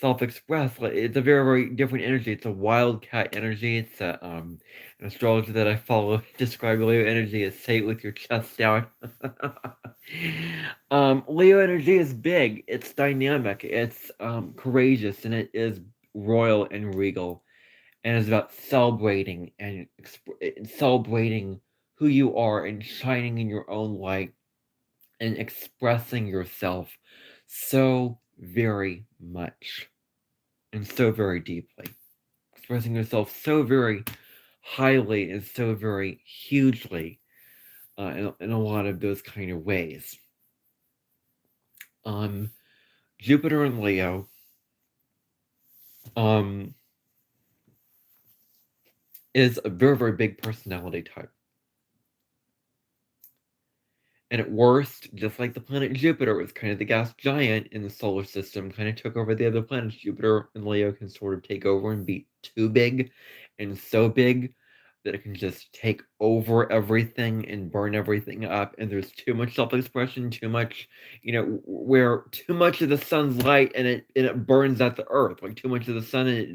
A: self-express. It's a very, very different energy. It's a wildcat energy. It's an astrologer that I follow describe Leo energy as say it with your chest out. Leo energy is big. It's dynamic. It's courageous, and it is royal and regal, and it's about celebrating and celebrating who you are and shining in your own light and expressing yourself so very much and so very deeply. Expressing yourself so very highly and so very hugely in a lot of those kind of ways. Jupiter and Leo is a very, very big personality type. And at worst, just like the planet Jupiter was kind of the gas giant in the solar system, kind of took over the other planets, Jupiter and Leo can sort of take over and be too big and so big that it can just take over everything and burn everything up. And there's too much self-expression, too much, where too much of the sun's light and it burns out the earth, like too much of the sun and it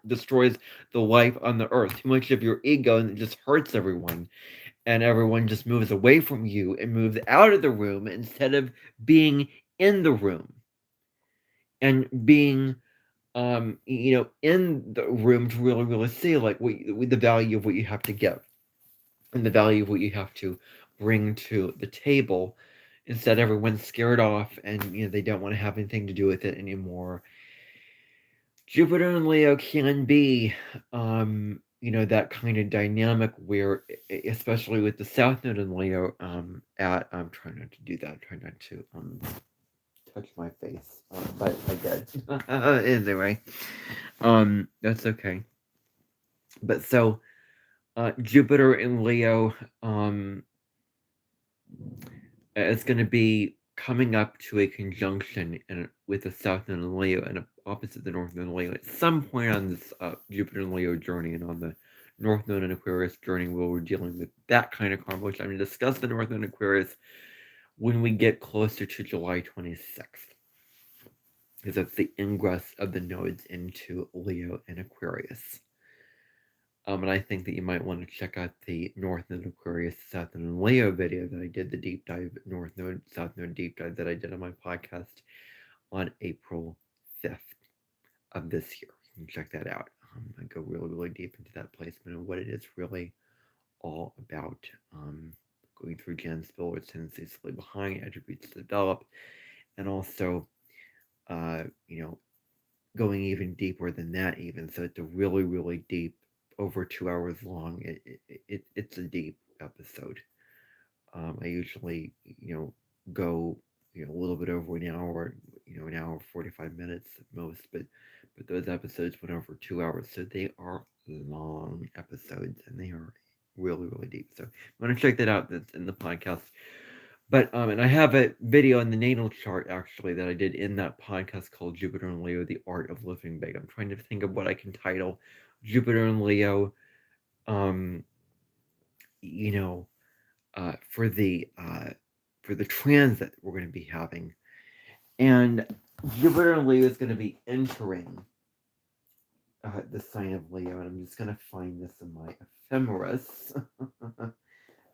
A: destroys the life on the earth. Too much of your ego and it just hurts everyone. And everyone just moves away from you and moves out of the room instead of being in the room and being in the room to really, really see like the value of what you have to give and the value of what you have to bring to the table. Instead, everyone's scared off and they don't want to have anything to do with it anymore. Jupiter and Leo can be that kind of dynamic where, especially with the South Node in Leo, I'm trying not to do that. I'm trying not to touch my face, but I did. Anyway, that's okay. But so, Jupiter in Leo, is going to be coming up to a conjunction with the South Node in Leo and opposite the North Node in Leo at some point on this Jupiter and Leo journey, and on the North Node in Aquarius journey where we're dealing with that kind of karma, which I'm going to discuss the North Node in Aquarius when we get closer to July 26th, because that's the ingress of the nodes into Leo and Aquarius. And I think that you might want to check out the North Node Aquarius, South Node Leo video that I did, the deep dive, North Node, South Node deep dive that I did on my podcast on April 5th of this year. You can check that out. I go really, really deep into that placement and what it is really all about. Going through Jan's Spiller's tendencies to leave behind, attributes to develop, and also, going even deeper than that even. So it's a really, really deep, over 2 hours long. It's a deep episode. I usually, go, a little bit over an hour, an hour 45 minutes at most, but those episodes went over 2 hours, so they are long episodes and they are really, really deep. So I'm going to check that out. That's in the podcast. But and I have a video on the natal chart actually that I did in that podcast called Jupiter and Leo: The Art of Living Big. I'm trying to think of what I can title Jupiter and Leo. Um, you know, for the transit we're going to be having, and Jupiter and Leo is going to be entering the sign of Leo, and I'm just going to find this in my ephemeris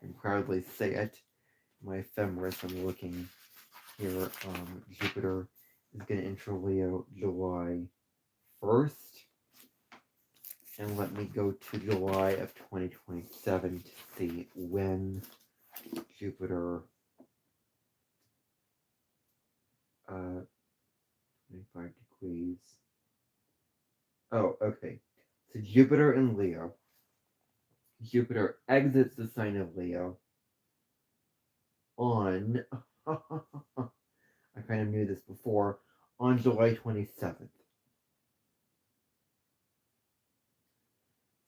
A: and proudly say it. My ephemeris, I'm looking here. Jupiter is going to enter Leo July 1st. And let me go to July of 2027 to see when Jupiter 25 degrees. Oh, okay. So Jupiter in Leo. Jupiter exits the sign of Leo on, I kind of knew this before, on July 27th.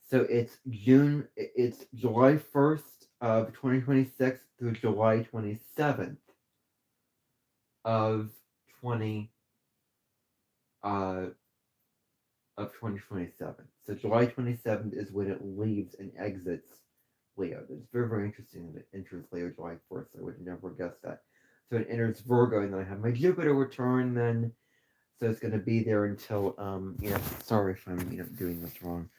A: So it's July 1st of 2026 through July 27th of 20 of 2027. So July 27th is when it leaves and exits Leo. It's very, very interesting that it enters Leo July 1st. I would never guess that. So it enters Virgo, and then I have my Jupiter return then. So it's going to be there until, sorry if I'm, doing this wrong.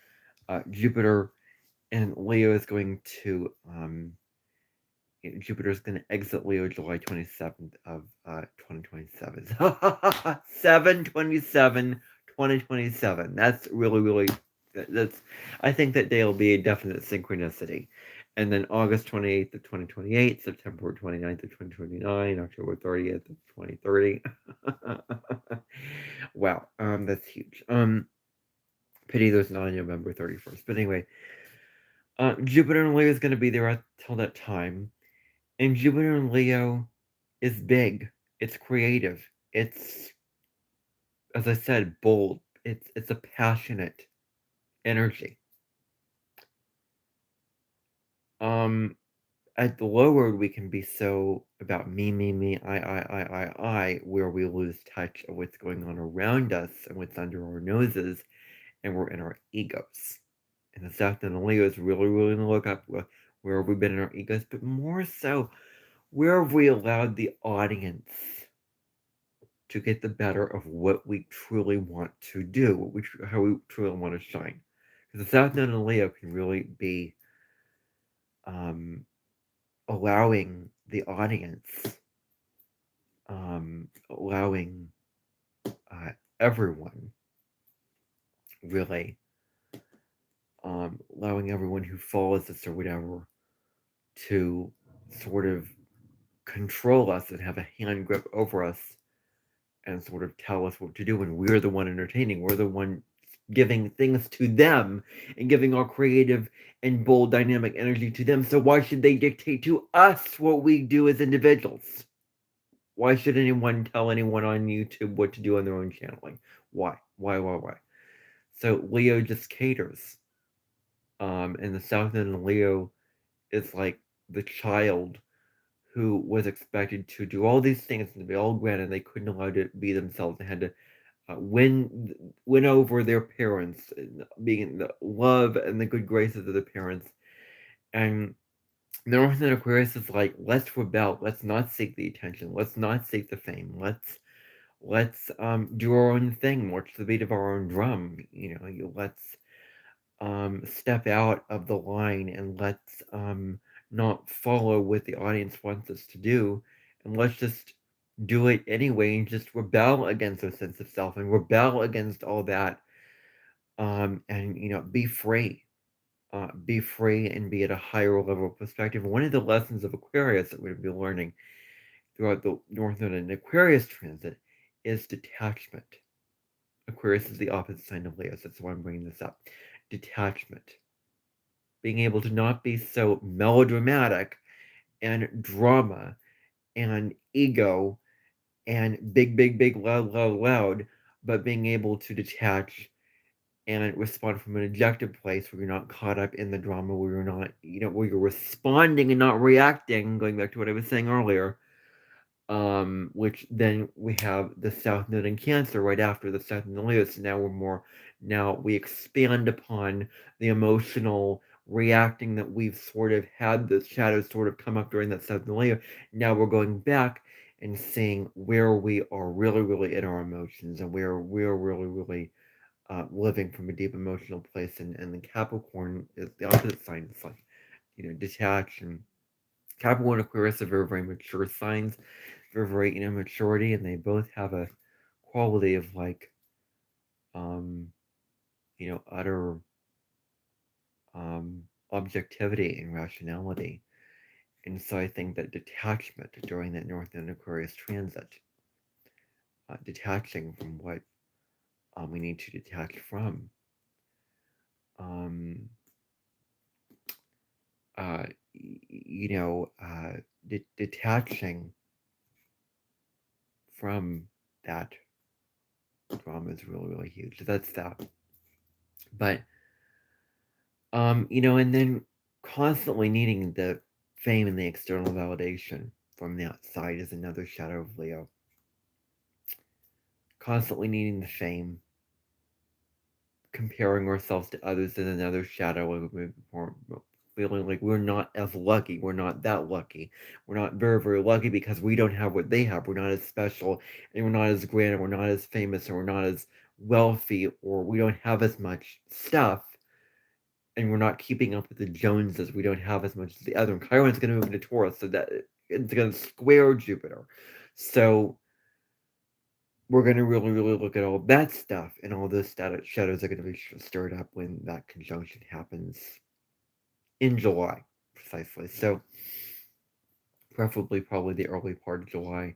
A: Jupiter and Leo is going to, Jupiter is going to exit Leo July 27th of 2027. 7/27/2027. That's really, really, that's, I think that day will be a definite synchronicity. And then August 28th of 2028, September 29th of 2029, October 30th of 2030. Wow, that's huge. Pity there's not a November 31st. But anyway, Jupiter and Leo is going to be there until that time. And Jupiter in Leo is big. It's creative. It's, as I said, bold. It's a passionate energy. At the lower, we can be so about me, I, where we lose touch of what's going on around us and what's under our noses, and we're in our egos. And the South and the Leo is really, really in the look up where have we been in our egos, but more so, where have we allowed the audience to get the better of what we truly want to do, how we truly want to shine. Because the South Node and Leo can really be allowing the audience, allowing everyone, really, allowing everyone who follows us or whatever to sort of control us and have a hand grip over us and sort of tell us what to do when we're the one entertaining. We're the one giving things to them and giving our creative and bold dynamic energy to them. So why should they dictate to us what we do as individuals? Why should anyone tell anyone on YouTube what to do on their own channeling? Why? So Leo just caters. And the South Node in Leo is like the child who was expected to do all these things and to be all grand, and they couldn't allow to be themselves. They had to win over their parents, being in the love and the good graces of the parents. And the North Node Aquarius is like, let's rebel. Let's not seek the attention. Let's not seek the fame. Let's do our own thing. March to the beat of our own drum. Let's step out of the line and let's not follow what the audience wants us to do, and let's just do it anyway and just rebel against our sense of self and rebel against all that, and be free. Be free and be at a higher level of perspective. One of the lessons of Aquarius that we'll be learning throughout the North Node and Aquarius transit is detachment. Aquarius is the opposite sign of Leo, so that's why I'm bringing this up. Detachment. Being able to not be so melodramatic and drama and ego and big, loud, but being able to detach and respond from an objective place where you're not caught up in the drama, where you're not, where you're responding and not reacting, going back to what I was saying earlier. Which then we have the South Node in Cancer right after the South Node in Leo. So now we expand upon the emotional reacting that we've sort of had the shadows sort of come up during that South Node in Leo. Now we're going back and seeing where we are really, really in our emotions and where we're really, really living from a deep emotional place. And the Capricorn is the opposite sign. It's like, detached. And Capricorn and Aquarius are very, very mature signs, very, very, maturity, and they both have a quality of like, um, utter objectivity and rationality. And so I think that detachment during that North Node Aquarius transit, detaching from what we need to detach from, um, uh, detaching from that drama is really, really huge. So that's that. But and then constantly needing the fame and the external validation from the outside is another shadow of Leo. Constantly needing the fame, comparing ourselves to others is another shadow of feeling like we're not as lucky. We're not that lucky. We're not very, very lucky because we don't have what they have. We're not as special, and we're not as grand, and we're not as famous, and we're not as wealthy, or we don't have as much stuff, and we're not keeping up with the Joneses. We don't have as much as the other. And Chiron's going to move into Taurus, so that it's going to square Jupiter. So we're going to really, really look at all that stuff, and all those shadows are going to be stirred up when that conjunction happens in July, precisely. So preferably probably the early part of July,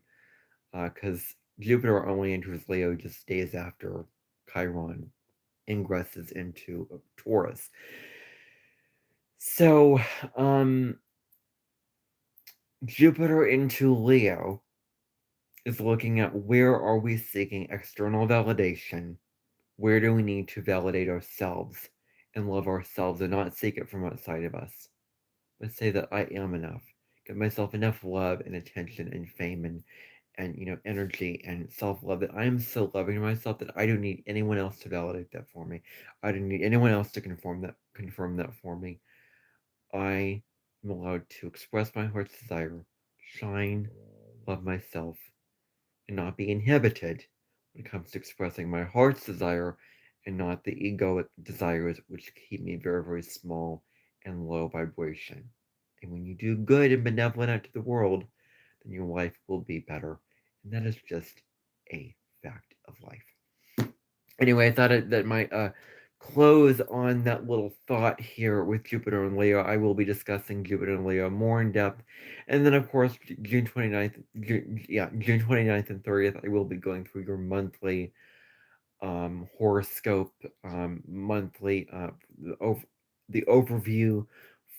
A: because Jupiter only enters Leo just days after Chiron ingresses into Taurus. So, Jupiter into Leo is looking at where are we seeking external validation, where do we need to validate ourselves and love ourselves and not seek it from outside of us. Let's say that I am enough, give myself enough love and attention and fame and energy and self-love that I am so loving to myself that I don't need anyone else to validate that for me. I don't need anyone else to confirm that for me. I am allowed to express my heart's desire, shine, love myself, and not be inhibited when it comes to expressing my heart's desire and not the egoic desires which keep me very, very small and low vibration. And when you do good and benevolent out to the world, then your life will be better. And that is just a fact of life. Anyway, I thought that might close on that little thought here with Jupiter and Leo. I will be discussing Jupiter and Leo more in depth. And then, of course, June 29th, June 29th and 30th, I will be going through your monthly horoscope, monthly, the overview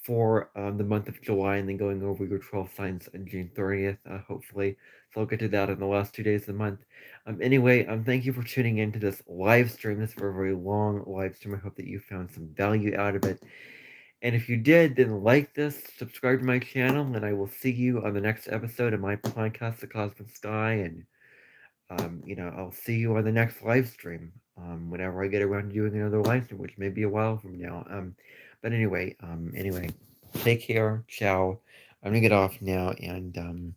A: for the month of July, and then going over your 12 signs on June 30th, hopefully. So I'll get to that in the last 2 days of the month. Anyway, thank you for tuning into this live stream. This is a very long live stream. I hope that you found some value out of it. And if you did, then like this, subscribe to my channel, and I will see you on the next episode of my podcast, The Cosmic Sky. And I'll see you on the next live stream. Whenever I get around to doing another live stream, which may be a while from now. But anyway, take care. Ciao. I'm gonna get off now, and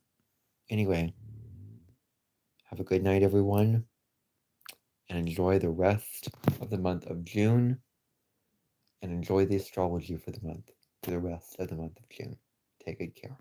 A: anyway, have a good night, everyone, and enjoy the rest of the month of June, and enjoy the astrology for the rest of the month of June. Take good care.